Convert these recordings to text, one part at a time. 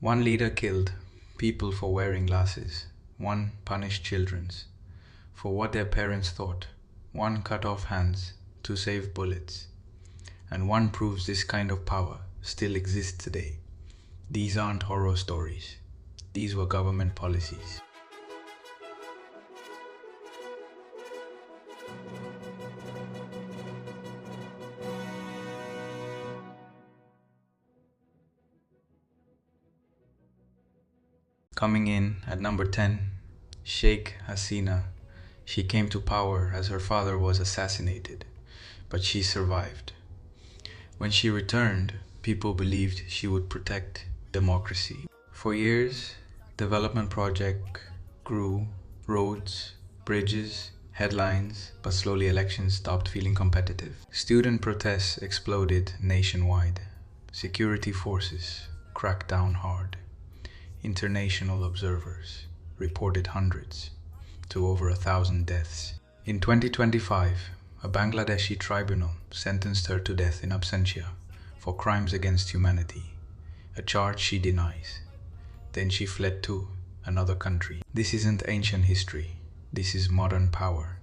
One leader killed people for wearing glasses. One punished children for what their parents thought. One cut off hands to save bullets. And one proves this kind of power still exists today. These aren't horror stories. These were government policies. Coming in at number 10, Sheikh Hasina. She came to power as her father was assassinated, but she survived. When she returned, people believed she would protect democracy. For years, development projects grew, roads, bridges, headlines, but slowly elections stopped feeling competitive. Student protests exploded nationwide. Security forces cracked down hard. International observers reported hundreds to over 1,000 deaths. In 2025, a Bangladeshi tribunal sentenced her to death in absentia for crimes against humanity, a charge she denies. Then she fled to another country. This isn't ancient history. This is modern power,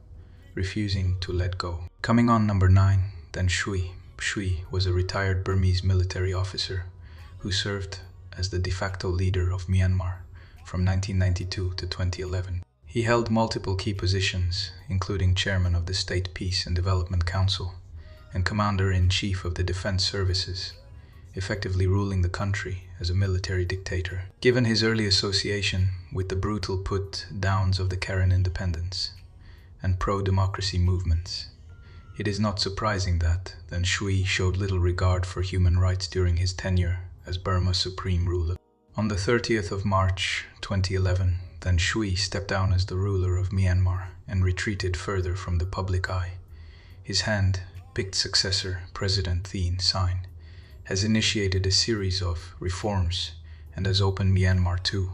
refusing to let go. Coming on number 9, Than Shwe. Shwe was a retired Burmese military officer who served as the de facto leader of Myanmar from 1992 to 2011. He held multiple key positions, including chairman of the State Peace and Development Council and commander-in-chief of the Defense Services, effectively ruling the country as a military dictator. Given his early association with the brutal put-downs of the Karen independence and pro-democracy movements, it is not surprising that Than Shwe showed little regard for human rights during his tenure as Burma's supreme ruler. On the 30th of March 2011, Than Shwe stepped down as the ruler of Myanmar and retreated further from the public eye. His hand-picked successor, President Thein Sein, has initiated a series of reforms and has opened Myanmar to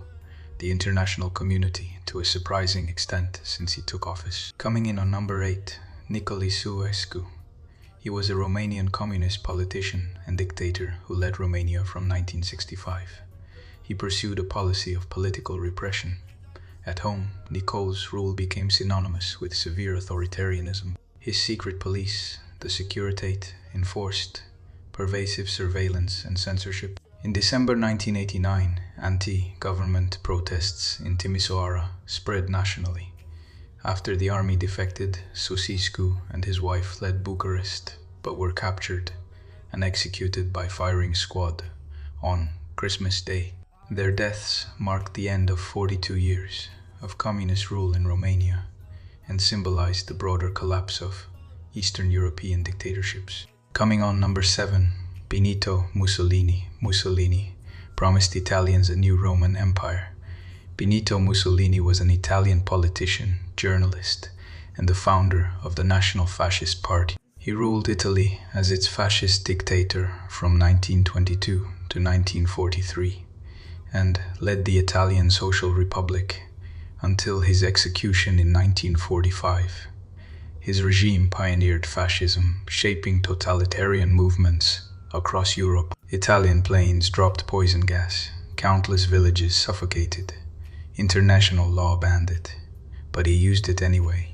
the international community to a surprising extent since he took office. Coming in on number 8, Nicolae Ceausescu. He was a Romanian communist politician and dictator who led Romania from 1965. He pursued a policy of political repression. At home, Nicole's rule became synonymous with severe authoritarianism. His secret police, the Securitate, enforced pervasive surveillance and censorship. In December 1989, anti-government protests in Timisoara spread nationally. After the army defected, Ceausescu and his wife fled Bucharest, but were captured and executed by firing squad on Christmas Day. Their deaths marked the end of 42 years of communist rule in Romania and symbolized the broader collapse of Eastern European dictatorships. Coming on number 7, Benito Mussolini. Mussolini promised Italians a new Roman Empire. Benito Mussolini was an Italian politician, journalist, and the founder of the National Fascist Party. He ruled Italy as its fascist dictator from 1922 to 1943 and led the Italian Social Republic until his execution in 1945. His regime pioneered fascism, shaping totalitarian movements across Europe. Italian planes dropped poison gas, countless villages suffocated. International law banned it, but he used it anyway.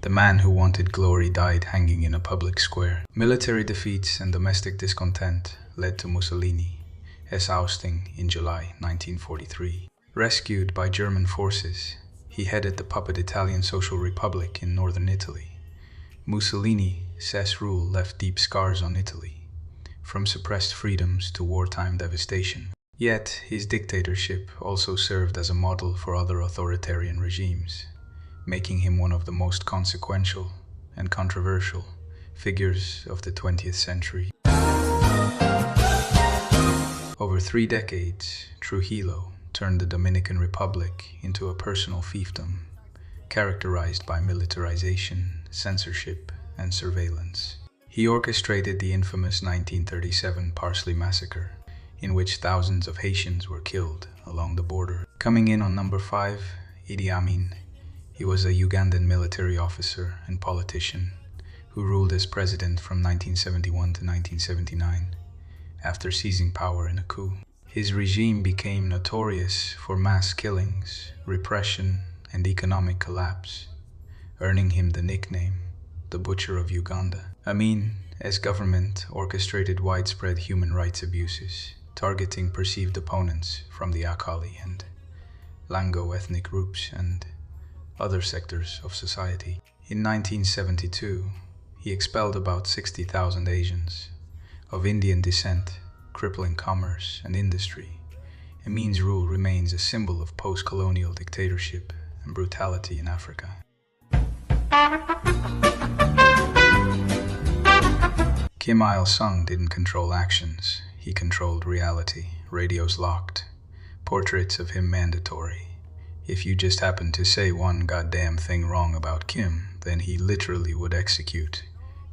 The man who wanted glory died hanging in a public square. Military defeats and domestic discontent led to Mussolini's ousting in July 1943. Rescued by German forces, he headed the puppet Italian Social Republic in northern Italy. Mussolini's rule left deep scars on Italy, from suppressed freedoms to wartime devastation. Yet, his dictatorship also served as a model for other authoritarian regimes, making him one of the most consequential and controversial figures of the 20th century. Over 3 decades, Trujillo turned the Dominican Republic into a personal fiefdom, characterized by militarization, censorship, and surveillance. He orchestrated the infamous 1937 Parsley Massacre, in which thousands of Haitians were killed along the border. Coming in on number 5, Idi Amin. He was a Ugandan military officer and politician who ruled as president from 1971 to 1979 after seizing power in a coup. His regime became notorious for mass killings, repression, and economic collapse, earning him the nickname the Butcher of Uganda. Amin, as government orchestrated widespread human rights abuses, targeting perceived opponents from the Akali and Lango ethnic groups and other sectors of society. In 1972, he expelled about 60,000 Asians of Indian descent, crippling commerce and industry. Amin's rule remains a symbol of post-colonial dictatorship and brutality in Africa. Kim Il-sung didn't control actions, he controlled reality. Radios locked, portraits of him mandatory. If you just happened to say one goddamn thing wrong about Kim, then he literally would execute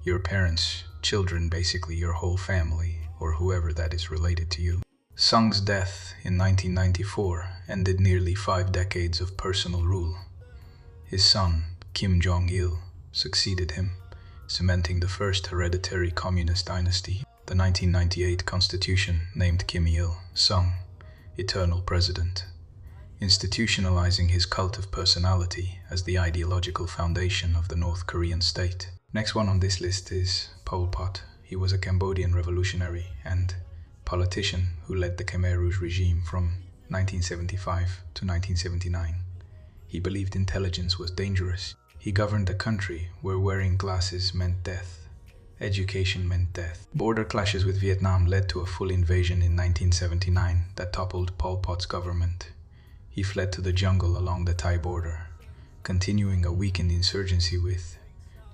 your parents, children, basically your whole family, or whoever that is related to you. Sung's death in 1994 ended nearly 5 decades of personal rule. His son, Kim Jong-il, succeeded him, cementing the first hereditary communist dynasty. The 1998 constitution named Kim Il-sung eternal president, institutionalizing his cult of personality as the ideological foundation of the North Korean state. Next one on this list is Pol Pot. He was a Cambodian revolutionary and politician who led the Khmer Rouge regime from 1975 to 1979. He believed intelligence was dangerous. He governed a country where wearing glasses meant death, education meant death. Border clashes with Vietnam led to a full invasion in 1979 that toppled Pol Pot's government. He fled to the jungle along the Thai border, continuing a weakened insurgency with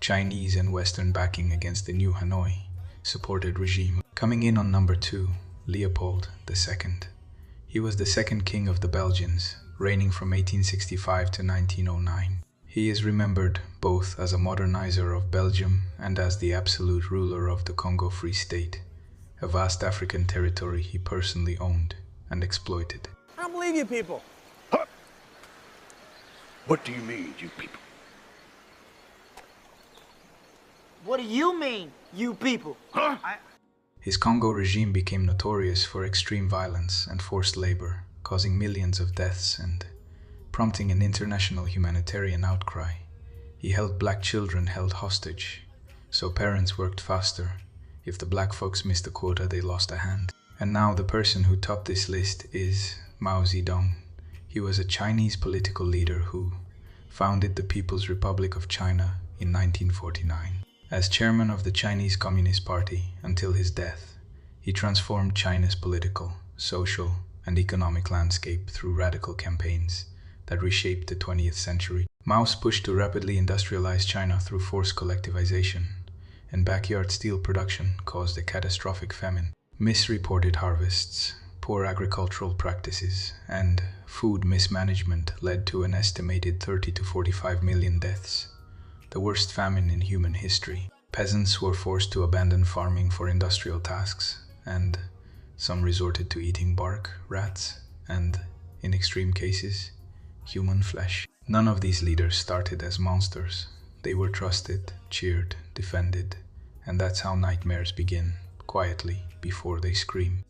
Chinese and Western backing against the new Hanoi supported regime. Coming in on number 2, Leopold II. He was the second king of the Belgians, reigning from 1865 to 1909. He is remembered both as a modernizer of Belgium and as the absolute ruler of the Congo Free State, a vast African territory he personally owned and exploited. I don't believe you people. Huh? What do you mean, you people? What do you mean, you people? Huh? His Congo regime became notorious for extreme violence and forced labor, causing millions of deaths and prompting an international humanitarian outcry. He held black children held hostage, so parents worked faster. If the black folks missed a quota, they lost a hand. And now the person who topped this list is Mao Zedong. He was a Chinese political leader who founded the People's Republic of China in 1949. As chairman of the Chinese Communist Party until his death, he transformed China's political, social, and economic landscape through radical campaigns that reshaped the 20th century. Mao's push to rapidly industrialize China through forced collectivization and backyard steel production caused a catastrophic famine. Misreported harvests, poor agricultural practices, and food mismanagement led to an estimated 30 to 45 million deaths, the worst famine in human history. Peasants were forced to abandon farming for industrial tasks, and some resorted to eating bark, rats, and, in extreme cases, human flesh. None of these leaders started as monsters. They were trusted, cheered, defended, and that's how nightmares begin, quietly, before they scream.